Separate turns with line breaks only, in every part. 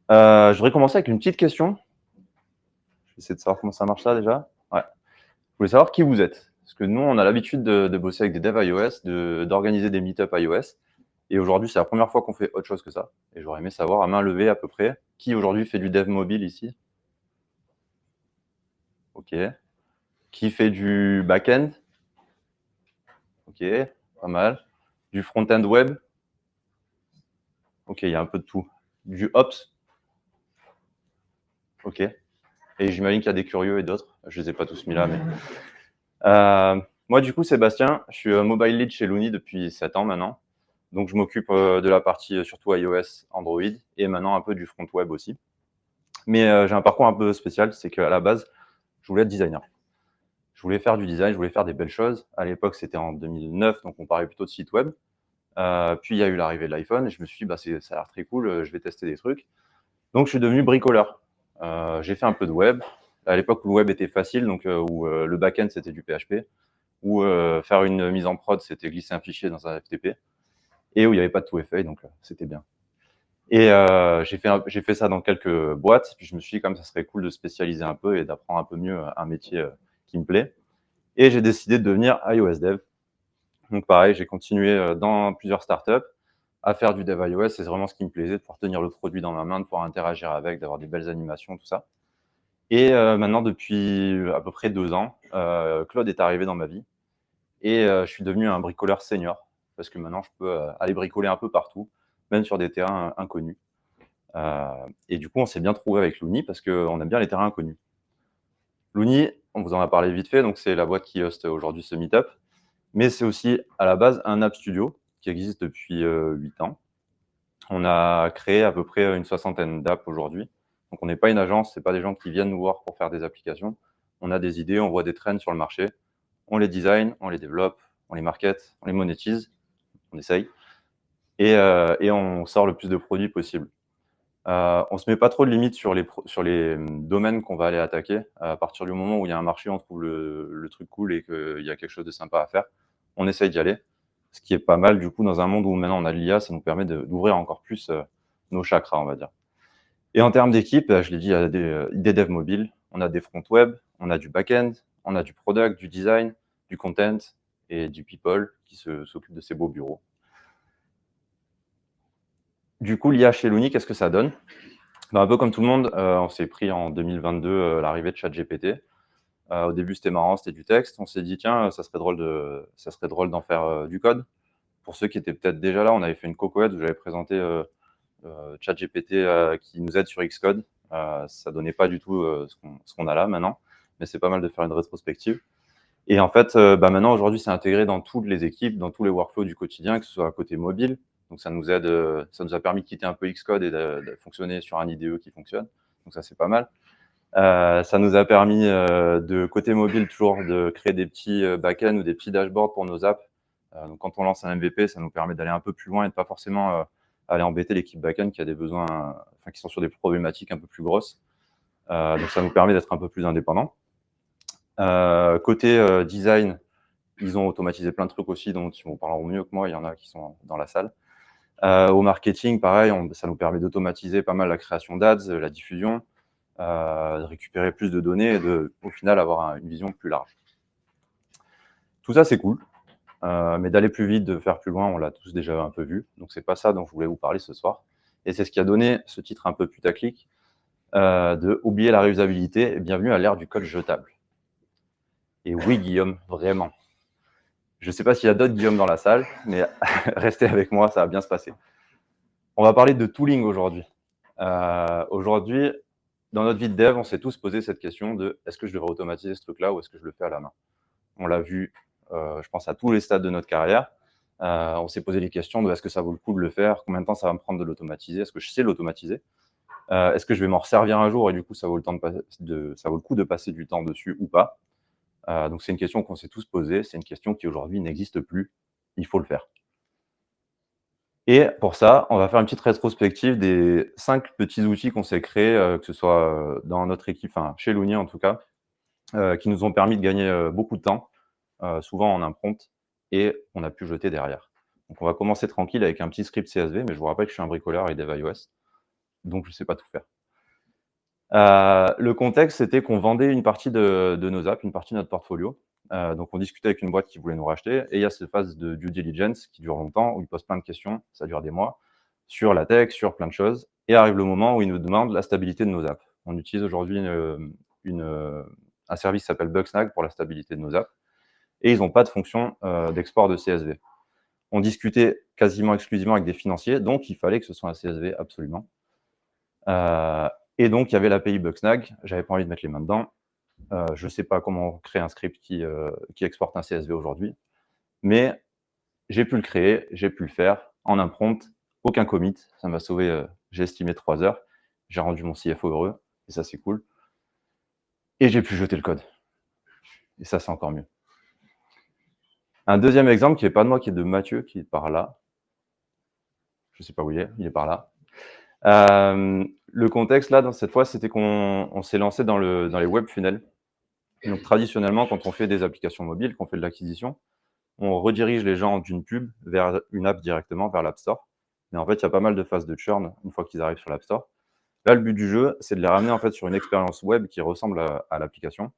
Je voudrais commencer avec une petite question. Je vais essayer de savoir comment ça marche là déjà. Ouais. Je voulais savoir qui vous êtes. Parce que nous, on a l'habitude de bosser avec des devs iOS, d'organiser des meet-up iOS. Et aujourd'hui, c'est la première fois qu'on fait autre chose que ça. Et j'aurais aimé savoir à main levée à peu près qui aujourd'hui fait du dev mobile ici. Ok. Qui fait du back-end? Ok, pas mal. Du front-end web? Ok, il y a un peu de tout. Du ops? Ok. Et j'imagine qu'il y a des curieux et d'autres. Je les ai pas tous mis là, mais... Moi, du coup, Sébastien, je suis mobile lead chez Looney depuis 7 ans maintenant. Donc, je m'occupe de la partie surtout iOS, Android et maintenant un peu du front web aussi. Mais j'ai un parcours un peu spécial, c'est qu'à la base, je voulais être designer. Je voulais faire du design, je voulais faire des belles choses. À l'époque, c'était en 2009, donc on parlait plutôt de site web. Puis, il y a eu l'arrivée de l'iPhone et je me suis dit, bah, ça a l'air très cool, je vais tester des trucs. Donc, je suis devenu bricoleur. J'ai fait un peu de web. À l'époque où le web était facile, donc où le back-end, c'était du PHP. Où faire une mise en prod, c'était glisser un fichier dans un FTP, et où il n'y avait pas de tout effet, donc c'était bien. Et j'ai fait ça dans quelques boîtes, puis je me suis dit, comme ça serait cool de spécialiser un peu et d'apprendre un peu mieux un métier qui me plaît. Et j'ai décidé de devenir iOS dev. Donc pareil, j'ai continué dans plusieurs startups à faire du dev iOS. C'est vraiment ce qui me plaisait, de pouvoir tenir le produit dans ma main, de pouvoir interagir avec, d'avoir des belles animations, tout ça. Et maintenant, depuis à peu près 2 ans, Claude est arrivé dans ma vie. Et je suis devenu un bricoleur senior, parce que maintenant, je peux aller bricoler un peu partout, même sur des terrains inconnus. Et du coup, on s'est bien trouvé avec Looney, parce qu'on aime bien les terrains inconnus. Looney, on vous en a parlé vite fait, donc c'est la boîte qui hoste aujourd'hui ce meetup. Mais c'est aussi, à la base, un app studio qui existe depuis 8 ans. On a créé à peu près une 60aine d'apps aujourd'hui. Donc, on n'est pas une agence, c'est pas des gens qui viennent nous voir pour faire des applications. On a des idées, on voit des trends sur le marché, on les design, on les développe, on les market, on les monétise, on essaye, et on sort le plus de produits possible. On se met pas trop de limites sur les domaines qu'on va aller attaquer. À partir du moment où il y a un marché, on trouve le truc cool et qu'il y a quelque chose de sympa à faire, on essaye d'y aller. Ce qui est pas mal, du coup, dans un monde où maintenant on a de l'IA, ça nous permet d'ouvrir encore plus nos chakras, on va dire. Et en termes d'équipe, je l'ai dit, il y a des devs mobiles, on a des front web, on a du back-end, on a du product, du design, du content et du people qui s'occupe de ces beaux bureaux. Du coup, l'IA chez Looney, qu'est-ce que ça donne? Un peu comme tout le monde, on s'est pris en 2022 l'arrivée de ChatGPT. Au début, c'était marrant, c'était du texte. On s'est dit, tiens, ça serait drôle d'en faire du code. Pour ceux qui étaient peut-être déjà là, on avait fait une cocoette où j'avais présenté ChatGPT qui nous aide sur Xcode. Ça donnait pas du tout ce qu'on a là maintenant, mais c'est pas mal de faire une rétrospective. Et en fait, maintenant, aujourd'hui, c'est intégré dans toutes les équipes, dans tous les workflows du quotidien, que ce soit à côté mobile. Donc, ça nous aide, ça nous a permis de quitter un peu Xcode et de fonctionner sur un IDE qui fonctionne. Donc, ça, c'est pas mal. Ça nous a permis, de côté mobile, toujours de créer des petits back-ends ou des petits dashboards pour nos apps. Donc, quand on lance un MVP, ça nous permet d'aller un peu plus loin et de pas forcément aller embêter l'équipe back-end qui a des besoins, enfin, qui sont sur des problématiques un peu plus grosses. Donc, ça nous permet d'être un peu plus indépendants. Côté design, ils ont automatisé plein de trucs aussi dont ils vous parleront mieux que moi. Il y en a qui sont dans la salle. Au marketing, pareil, ça nous permet d'automatiser pas mal la création d'ads, la diffusion, de récupérer plus de données et au final, avoir une vision plus large. Tout ça, c'est cool. Mais d'aller plus vite, de faire plus loin, on l'a tous déjà un peu vu. Donc, c'est pas ça dont je voulais vous parler ce soir. Et c'est ce qui a donné ce titre un peu putaclic de oublier la réusabilité et bienvenue à l'ère du code jetable. Et oui, Guillaume, vraiment. Je ne sais pas s'il y a d'autres Guillaume dans la salle, mais restez avec moi, ça va bien se passer. On va parler de tooling aujourd'hui. Aujourd'hui, dans notre vie de dev, on s'est tous posé cette question de est-ce que je devrais automatiser ce truc-là ou est-ce que je le fais à la main? On l'a vu, je pense, à tous les stades de notre carrière. On s'est posé les questions de est-ce que ça vaut le coup de le faire? Combien de temps ça va me prendre de l'automatiser? Est-ce que je sais l'automatiser? Est-ce que je vais m'en resservir un jour et du coup, ça vaut le coup de passer du temps dessus ou pas? Donc, c'est une question qu'on s'est tous posée. C'est une question qui aujourd'hui n'existe plus. Il faut le faire. Et pour ça, on va faire une petite rétrospective des 5 petits outils qu'on s'est créés, que ce soit dans notre équipe, enfin chez Looney en tout cas, qui nous ont permis de gagner beaucoup de temps, souvent en imprompt, et on a pu jeter derrière. Donc, on va commencer tranquille avec un petit script CSV, mais je vous rappelle que je suis un bricoleur et dev iOS. donc je ne sais pas tout faire. Le contexte, c'était qu'on vendait une partie de nos apps, une partie de notre portfolio. Donc on discutait avec une boîte qui voulait nous racheter, et il y a cette phase de due diligence qui dure longtemps, où ils posent plein de questions, ça dure des mois, sur la tech, sur plein de choses, et arrive le moment où ils nous demandent la stabilité de nos apps. On utilise aujourd'hui un service qui s'appelle Bugsnag pour la stabilité de nos apps, et ils n'ont pas de fonction d'export de CSV. On discutait quasiment exclusivement avec des financiers, donc il fallait que ce soit un CSV absolument. Et donc, il y avait l'API Bugsnag, j'avais pas envie de mettre les mains dedans. Je ne sais pas comment créer un script qui exporte un CSV aujourd'hui, mais j'ai pu le créer, j'ai pu le faire en un prompt, aucun commit, ça m'a sauvé, j'ai estimé 3 heures, j'ai rendu mon CFO heureux, et ça c'est cool. Et j'ai pu jeter le code. Et ça, c'est encore mieux. Un deuxième exemple qui n'est pas de moi, qui est de Mathieu, qui est par là. Je ne sais pas où il est par là. Le contexte, là, cette fois, c'était qu'on s'est lancé dans les web funnels. Donc, traditionnellement, quand on fait des applications mobiles, qu'on fait de l'acquisition, on redirige les gens d'une pub vers une app directement, vers l'App Store. Mais en fait, il y a pas mal de phases de churn une fois qu'ils arrivent sur l'App Store. Là, le but du jeu, c'est de les ramener en fait sur une expérience web qui ressemble à l'application,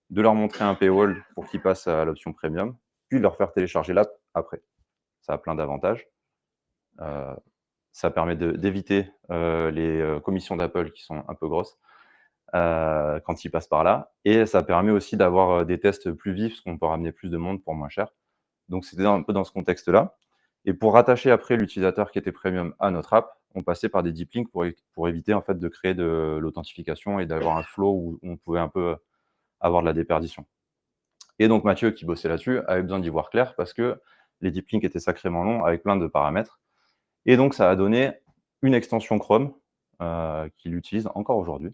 de leur montrer un paywall pour qu'ils passent à l'option premium, puis de leur faire télécharger l'app après. Ça a plein d'avantages. Ça permet d'éviter les commissions d'Apple qui sont un peu grosses quand ils passent par là. Et ça permet aussi d'avoir des tests plus vifs, parce qu'on peut ramener plus de monde pour moins cher. Donc, c'était un peu dans ce contexte-là. Et pour rattacher après l'utilisateur qui était premium à notre app, on passait par des deep links pour éviter en fait de créer de l'authentification et d'avoir un flow où on pouvait un peu avoir de la déperdition. Et donc, Mathieu, qui bossait là-dessus, avait besoin d'y voir clair parce que les deep links étaient sacrément longs avec plein de paramètres. Et donc, ça a donné une extension Chrome qu'il utilise encore aujourd'hui,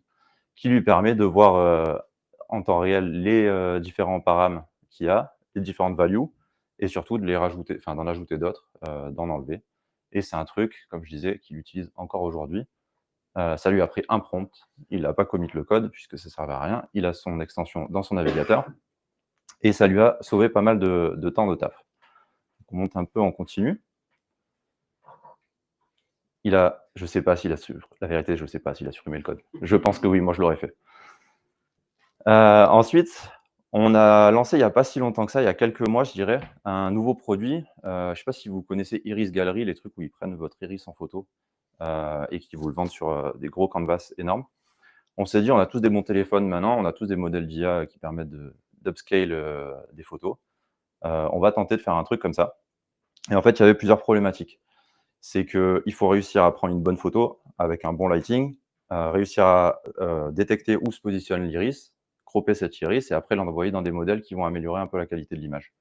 qui lui permet de voir en temps réel les différents paramètres qu'il y a, les différentes values, et surtout de les rajouter, enfin d'en ajouter d'autres, d'en enlever. Et c'est un truc, comme je disais, qu'il utilise encore aujourd'hui. Ça lui a pris un prompt, il n'a pas commit le code puisque ça ne servait à rien. Il a son extension dans son navigateur et ça lui a sauvé pas mal de temps de taf. On monte un peu en continu. Je sais pas s'il a la vérité, je ne sais pas s'il a supprimé le code. Je pense que oui, moi je l'aurais fait. Ensuite, on a lancé il n'y a pas si longtemps que ça, il y a quelques mois, je dirais, un nouveau produit. Je ne sais pas si vous connaissez Iris Gallery, les trucs où ils prennent votre iris en photo et qui vous le vendent sur des gros canvas énormes. On s'est dit, on a tous des bons téléphones maintenant, on a tous des modèles d'IA qui permettent d'upscale des photos. On va tenter de faire un truc comme ça. Et en fait, il y avait plusieurs problématiques. C'est qu'il faut réussir à prendre une bonne photo avec un bon lighting, réussir à détecter où se positionne l'iris, cropper cet iris et après l'envoyer dans des modèles qui vont améliorer un peu la qualité de l'image.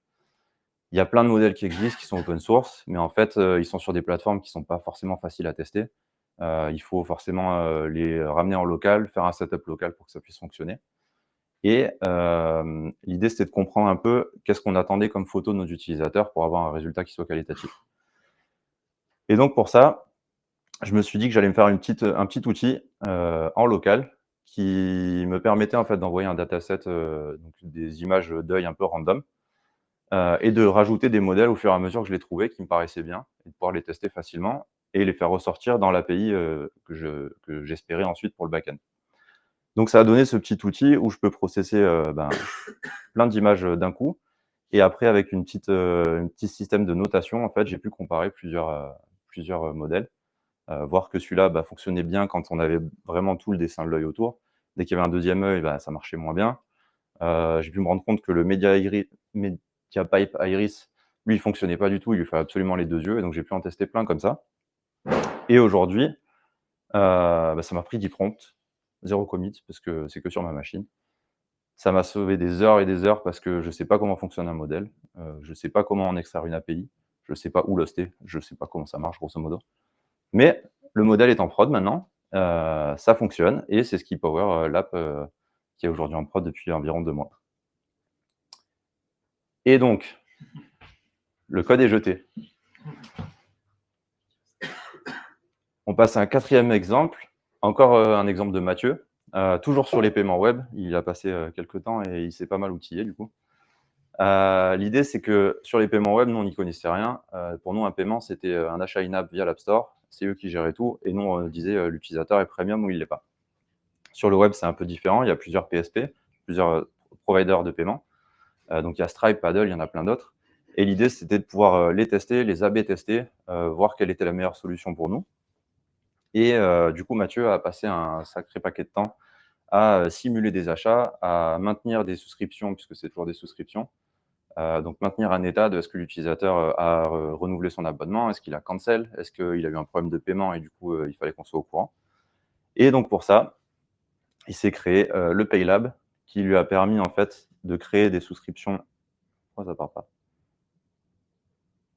Il y a plein de modèles qui existent, qui sont open source, mais en fait, ils sont sur des plateformes qui ne sont pas forcément faciles à tester. Il faut forcément les ramener en local, faire un setup local pour que ça puisse fonctionner. Et l'idée, c'était de comprendre un peu qu'est-ce qu'on attendait comme photo de nos utilisateurs pour avoir un résultat qui soit qualitatif. Et donc, pour ça, je me suis dit que j'allais me faire un petit outil en local qui me permettait en fait d'envoyer un dataset, donc des images d'œil un peu random, et de rajouter des modèles au fur et à mesure que je les trouvais qui me paraissaient bien et de pouvoir les tester facilement et les faire ressortir dans l'API que j'espérais ensuite pour le back-end. Donc ça a donné ce petit outil où je peux processer plein d'images d'un coup et après avec un petit système de notation, en fait, j'ai pu comparer plusieurs modèles. Voir que celui-là fonctionnait bien quand on avait vraiment tout le dessin de l'œil autour. Dès qu'il y avait un deuxième œil, ça marchait moins bien. J'ai pu me rendre compte que le MediaPipe Iris, lui, il fonctionnait pas du tout. Il lui fallait absolument les deux yeux. Et donc, j'ai pu en tester plein comme ça. Et aujourd'hui, ça m'a pris 10 prompts, 0 commit, parce que c'est que sur ma machine. Ça m'a sauvé des heures et des heures parce que je ne sais pas comment fonctionne un modèle. Je ne sais pas comment en extraire une API. Je ne sais pas où l'hoster. Je ne sais pas comment ça marche, grosso modo. Mais le modèle est en prod maintenant, ça fonctionne et c'est ce qui power l'app qui est aujourd'hui en prod depuis environ 2 mois. Et donc, le code est jeté. On passe à un quatrième exemple, encore un exemple de Mathieu, toujours sur les paiements web. Il a passé quelques temps et il s'est pas mal outillé du coup. L'idée, c'est que sur les paiements web, nous, on n'y connaissait rien. Pour nous, un paiement, c'était un achat in-app via l'App Store c'est eux qui géraient tout, et nous, on disait l'utilisateur est premium ou il l'est pas. Sur le web, c'est un peu différent. Il y a plusieurs PSP, plusieurs providers de paiement. Donc, il y a Stripe, Paddle, il y en a plein d'autres. Et l'idée, c'était de pouvoir les tester, les A/B tester, voir quelle était la meilleure solution pour nous. Et du coup, Mathieu a passé un sacré paquet de temps à simuler des achats, à maintenir des souscriptions, puisque c'est toujours des souscriptions. Donc, maintenir un état de est-ce que l'utilisateur a renouvelé son abonnement, est-ce qu'il a cancel, est-ce qu'il a eu un problème de paiement et du coup, il fallait qu'on soit au courant. Et donc, pour ça, il s'est créé le Paylab, qui lui a permis en fait de créer des souscriptions. Pourquoi ça part pas?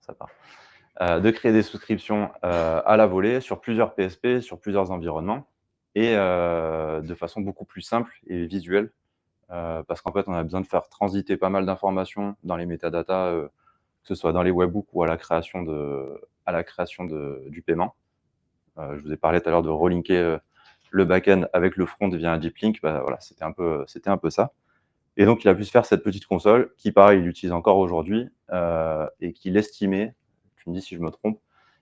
Ça part. De créer des souscriptions à la volée sur plusieurs PSP, sur plusieurs environnements, et de façon beaucoup plus simple et visuelle, parce qu'en fait, on a besoin de faire transiter pas mal d'informations dans les métadatas, que ce soit dans les webhooks ou à la création du paiement. Je vous ai parlé tout à l'heure de relinker le back-end avec le front via un deep link. Bah, voilà, c'était un peu ça. Et donc, il a pu se faire cette petite console qui, pareil, il utilise encore aujourd'hui, et qu'il estimait, tu me dis si je me trompe,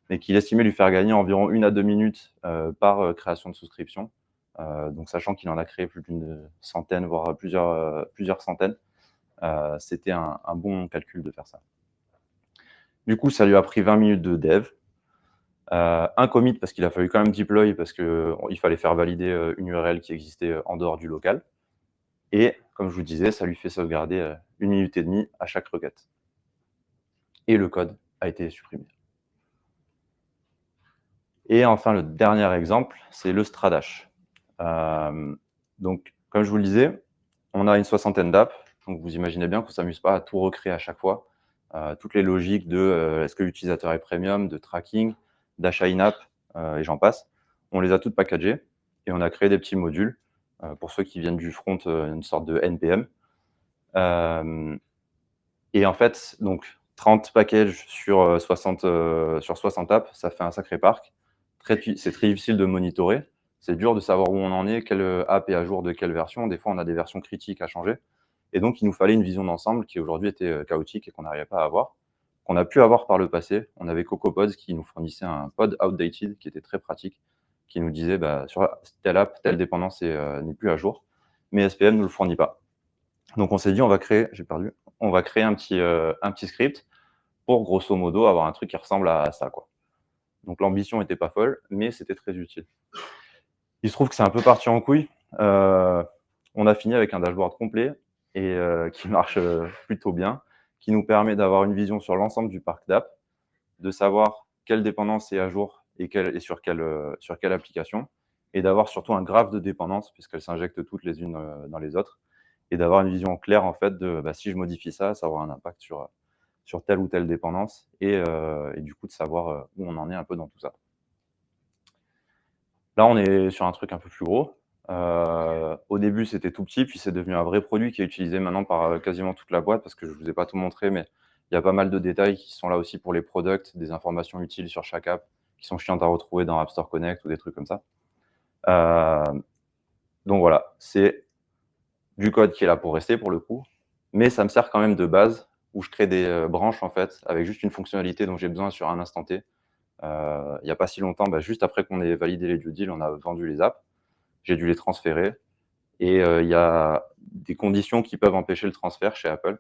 mais qu'il estimait lui faire gagner environ 1 à 2 minutes par création de souscription. Donc, sachant qu'il en a créé plus d'une centaine, voire plusieurs centaines, c'était un bon calcul de faire ça. Du coup, ça lui a pris 20 minutes de dev. Un commit parce qu'il a fallu quand même deploy parce qu'il fallait faire valider une URL qui existait en dehors du local. Et comme je vous disais, ça lui fait sauvegarder 1 minute et demie à chaque requête. Et le code a été supprimé. Et enfin, le dernier exemple, c'est le Stradash. Donc, comme je vous le disais, on a une soixantaine d'apps. Donc, vous imaginez bien qu'on ne s'amuse pas à tout recréer à chaque fois. Toutes les logiques de est-ce que l'utilisateur est premium, de tracking, d'achat in-app, et j'en passe. On les a toutes packagées et on a créé des petits modules. Pour ceux qui viennent du front, une sorte de NPM. Et en fait, donc 30 packages sur 60 apps, ça fait un sacré parc. C'est très difficile de monitorer. C'est dur de savoir où on en est, quelle app est à jour de quelle version. Des fois, on a des versions critiques à changer. Et donc, il nous fallait une vision d'ensemble qui aujourd'hui était chaotique et qu'on n'arrivait pas à avoir, qu'on a pu avoir par le passé. On avait CocoaPods qui nous fournissait un pod outdated qui était très pratique, qui nous disait sur telle app, telle dépendance n'est plus à jour, mais SPM ne nous le fournit pas. Donc, on s'est dit, on va créer un petit script pour, grosso modo, avoir un truc qui ressemble à ça, quoi. Donc, l'ambition n'était pas folle, mais c'était très utile. Il se trouve que c'est un peu parti en couille. On a fini avec un dashboard complet et qui marche plutôt bien, qui nous permet d'avoir une vision sur l'ensemble du parc d'app, de savoir quelle dépendance est à jour et sur quelle application, et d'avoir surtout un graphe de dépendance, puisqu'elles s'injectent toutes les unes dans les autres, et d'avoir une vision claire en fait de si je modifie ça, ça aura un impact sur telle ou telle dépendance, et du coup de savoir où on en est un peu dans tout ça. Là, on est sur un truc un peu plus gros. Au début, c'était tout petit, puis c'est devenu un vrai produit qui est utilisé maintenant par quasiment toute la boîte, parce que je ne vous ai pas tout montré, mais il y a pas mal de détails qui sont là aussi pour les products, des informations utiles sur chaque app, qui sont chiantes à retrouver dans App Store Connect ou des trucs comme ça. Donc voilà, c'est du code qui est là pour rester pour le coup, mais ça me sert quand même de base, où je crée des branches en fait, avec juste une fonctionnalité dont j'ai besoin sur un instant T. Il n'y a pas si longtemps, juste après qu'on ait validé les due deals, on a vendu les apps. J'ai dû les transférer. Et il y a des conditions qui peuvent empêcher le transfert chez Apple,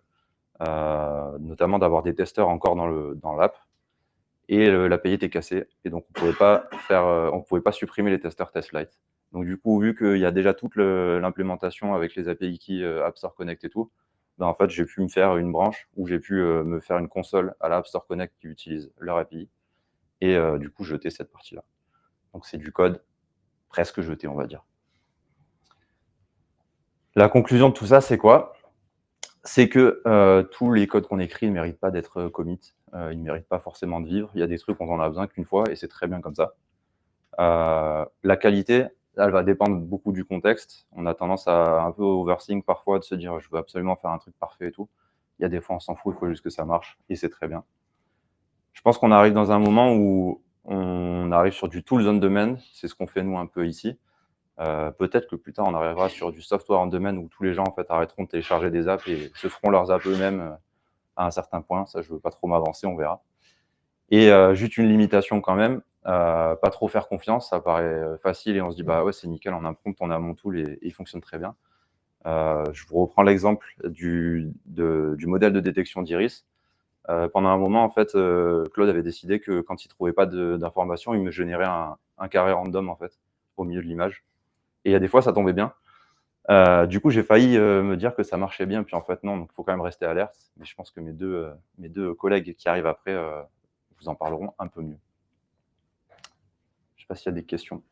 notamment d'avoir des testeurs encore dans l'app. Et l'API était cassée. Et donc, on ne pouvait pas supprimer les testeurs TestFlight. Donc, du coup, vu qu'il y a déjà toute l'implémentation avec les API Key, App Store Connect et tout, en fait, j'ai pu me faire une branche où j'ai pu me faire une console à la App Store Connect qui utilise leur API. Et du coup, jeter cette partie-là. Donc, c'est du code presque jeté, on va dire. La conclusion de tout ça, c'est quoi? C'est que tous les codes qu'on écrit ne méritent pas d'être commit. Ils ne méritent pas forcément de vivre. Il y a des trucs, on en a besoin qu'une fois, et c'est très bien comme ça. La qualité, elle va dépendre beaucoup du contexte. On a tendance à un peu overthink parfois, de se dire je veux absolument faire un truc parfait et tout. Il y a des fois, on s'en fout, il faut juste que ça marche, et c'est très bien. Je pense qu'on arrive dans un moment où on arrive sur du tools on demand. C'est ce qu'on fait nous un peu ici. Peut-être que plus tard, on arrivera sur du software on demand où tous les gens en fait arrêteront de télécharger des apps et se feront leurs apps eux-mêmes à un certain point. Ça, je veux pas trop m'avancer, on verra. Et juste une limitation quand même, pas trop faire confiance, ça paraît facile et on se dit bah ouais c'est nickel, en un prompt on a mon tool et il fonctionne très bien. Je vous reprends l'exemple du modèle de détection d'iris. Pendant un moment en fait, Claude avait décidé que quand il trouvait pas d'informations, il me générait un carré random en fait au milieu de l'image. Et il y a des fois ça tombait bien. Du coup j'ai failli me dire que ça marchait bien, puis en fait non, donc il faut quand même rester alerte. Mais je pense que mes deux collègues qui arrivent après vous en parleront un peu mieux. Je sais pas s'il y a des questions.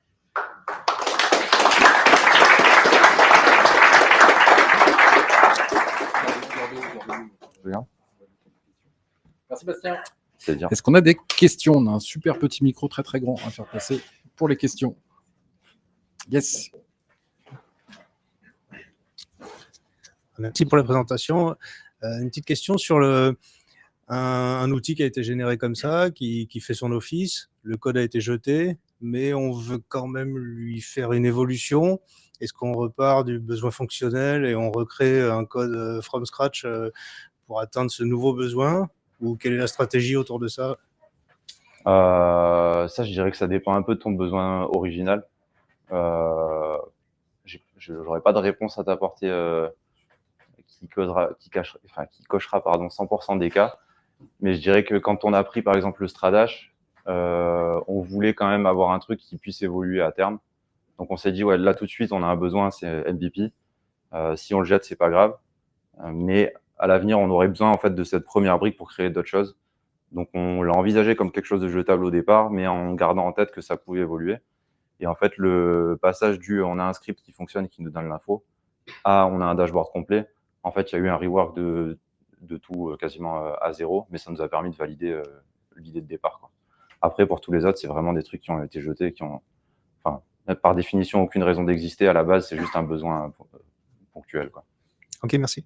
Merci Bastien.
C'est-à-dire
Est-ce qu'on a des questions? On a un super petit micro très très grand à faire passer pour les questions. Yes.
Merci pour la présentation. Une petite question sur un outil qui a été généré comme ça, qui fait son office. Le code a été jeté, mais on veut quand même lui faire une évolution. Est-ce qu'on repart du besoin fonctionnel et on recrée un code from scratch pour atteindre ce nouveau besoin? Ou quelle est la stratégie autour de ça?
Ça, je dirais que ça dépend un peu de ton besoin original. Je n'aurais pas de réponse à t'apporter qui cochera 100% des cas. Mais je dirais que quand on a pris par exemple le Stradash, on voulait quand même avoir un truc qui puisse évoluer à terme. Donc on s'est dit ouais, là tout de suite on a un besoin, c'est MVP. Si on le jette, c'est pas grave. Mais à l'avenir, on aurait besoin en fait de cette première brique pour créer d'autres choses. Donc on l'a envisagé comme quelque chose de jetable au départ, mais en gardant en tête que ça pouvait évoluer. Et en fait, le passage on a un script qui fonctionne et qui nous donne l'info, on a un dashboard complet. En fait, il y a eu un rework de tout quasiment à zéro, mais ça nous a permis de valider l'idée de départ, quoi. Après, pour tous les autres, c'est vraiment des trucs qui ont été jetés, qui ont, enfin, par définition, aucune raison d'exister à la base, c'est juste un besoin ponctuel, quoi.
Ok, merci.